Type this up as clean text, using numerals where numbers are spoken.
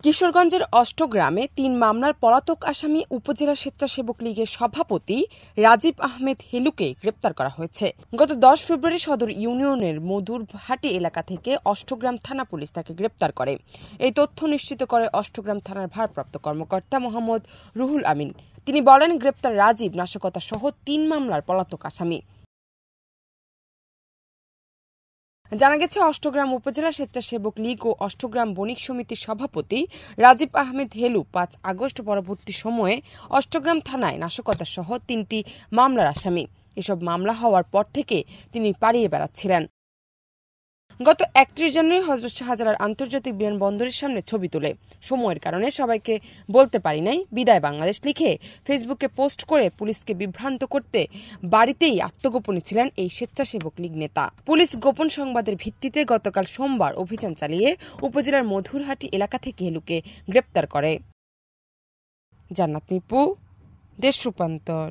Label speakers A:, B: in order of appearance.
A: কিশোরগঞ্জের অষ্টগ্রামে ৩ মামলার পলাতক আসামি উপজেলা স্বেচ্ছাসেবক লীগের সভাপতি রাজীব আহমেদ হেলুকে গ্রেপ্তার করা হয়েছে। গত ১০ ফেব্রুয়ারি সদর ইউনিয়নের মধুরহাটি এলাকা থেকে অষ্টগ্রাম থানা পুলিশ তাকে গ্রেপ্তার করে। এই তথ্য নিশ্চিত করে অষ্টগ্রাম থানার ভারপ্রাপ্ত কর্মকর্তা মোহাম্মদ রুহুল আমিন। তিনি বলেন, গ্রেপ্তার রাজীব নাশকতা সহ ৩ মামলার পলাতক আসামি। জানা গেছে, অষ্টগ্রাম উপজেলা স্বেচ্ছাসেবক লীগ ও অষ্টগ্রাম বণিক সমিতির সভাপতি রাজীব আহমেদ হেলু ৫ আগস্ট পরবর্তী সময়ে অষ্টগ্রাম থানায় নাশকতা সহ ৩টি মামলার আসামি। এসব মামলা হওয়ার পর থেকে তিনি পালিয়ে বেড়াচ্ছিলেন। গত ৩১ জানুয়ারি হযরত শাহজালাল আন্তর্জাতিক বিমানবন্দরের সামনে ছবি তুলে সময়ের কারণে সবাইকে বলতে পারি নাই, বিদায় বাংলাদেশ লিখে ফেসবুকে পোস্ট করে পুলিশকে বিভ্রান্ত করতে বাড়িতেই আত্মগোপনে ছিলেন এই স্বেচ্ছাসেবক লীগ নেতা। পুলিশ গোপন সংবাদের ভিত্তিতে গতকাল সোমবার অভিযান চালিয়ে উপজেলার মধুরহাটি এলাকা থেকে হেলুকে গ্রেপ্তার করে। জান্নাত নিপু, দেশ রূপান্তর।